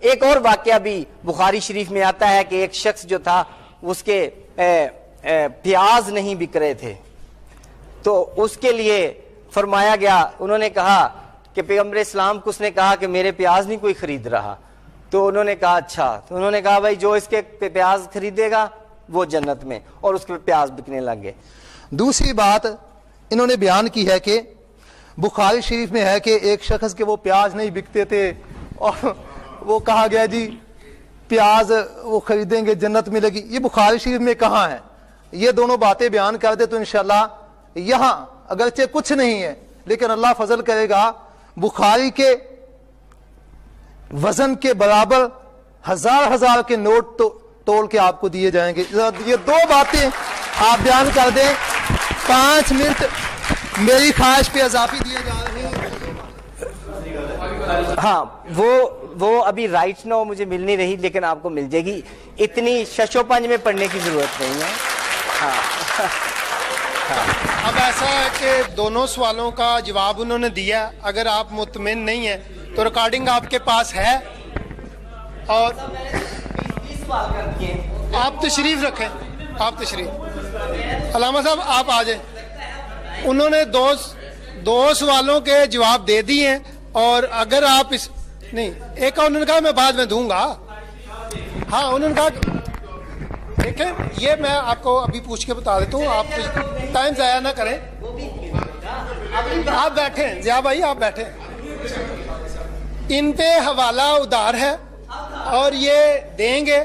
एक और वाकया भी बुखारी शरीफ में आता है कि एक शख्स जो था उसके प्याज नहीं बिक रहे थे, तो उसके लिए फरमाया गया, उन्होंने कहा कि पैगम्बर इस्लाम को उसने कहा कि मेरे प्याज नहीं कोई खरीद रहा। तो उन्होंने कहा अच्छा, तो उन्होंने कहा भाई जो इसके प्याज खरीदेगा वो जन्नत में, और उसके प्याज बिकने लग गए। दूसरी बात इन्होंने बयान की है कि बुखारी शरीफ में है कि एक शख्स के वो प्याज नहीं बिकते थे और वो कहा गया जी प्याज वो खरीदेंगे जन्नत मिलेगी। ये बुखारी शरीफ में कहाँ है? ये दोनों बातें बयान कर दे तो इंशाल्लाह यहाँ अगरचे कुछ नहीं है, लेकिन अल्लाह फजल करेगा बुखारी के वजन के बराबर हजार हजार के नोट तो तोल के आपको दिए जाएंगे। ये दो बातें आप बयान कर दें, 5 मिनट मेरी ख्वाहिश पे इजाफी दिए जा रहे हैं। हाँ, वो अभी राइट नाउ मुझे मिल नहीं रही, लेकिन आपको मिल जाएगी। इतनी शशोपंज में पढ़ने की जरूरत नहीं है। हाँ। अब ऐसा है कि दोनों सवालों का जवाब उन्होंने दिया। अगर आप मुतमिन नहीं है तो रिकॉर्डिंग आपके पास है, और आप तशरीफ रखें, आप तशरीफ। अलामा साहब आप आ जाए। उन्होंने दो सवालों के जवाब दे दिए हैं, और अगर आप इस नहीं, एक का उन्होंने कहा मैं बाद में दूंगा। हाँ, उन्होंने कहा देखें, ये मैं आपको अभी पूछ के बता देता हूँ, आप टाइम जाया ना करें। आप बैठे जिया भाई, आप बैठे। इन पे हवाला उधार है और ये देंगे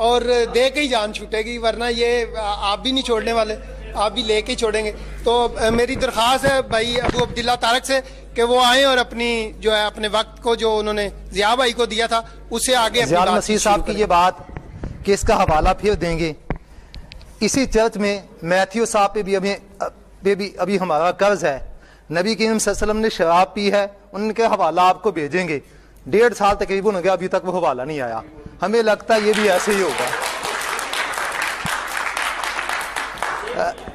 और दे के ही जान छूटेगी, वरना ये आप भी नहीं छोड़ने वाले, आप भी लेके ही छोड़ेंगे। तो मेरी दरख्वास्त है भाई अबू अब्दुल्ला तारक से कि वो आए और अपनी जो है अपने वक्त को जो उन्होंने जिया भाई को दिया था उससे आगे मसीह साहब की ये बात कि इसका हवाला फिर देंगे। इसी चर्च में मैथ्यू साहब पे भी अभी हमारा कर्ज है। नबी करीम सल्लल्लाहु अलैहि वसल्लम ने शराब पी है, उनके हवाला आपको भेजेंगे। 1.5 साल तकरीबन हो गया, अभी तक वो हवाला नहीं आया। हमें लगता है ये भी ऐसे ही होगा।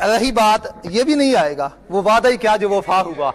रही बात, ये भी नहीं आएगा, वो वादा ही क्या जो वफा हुआ।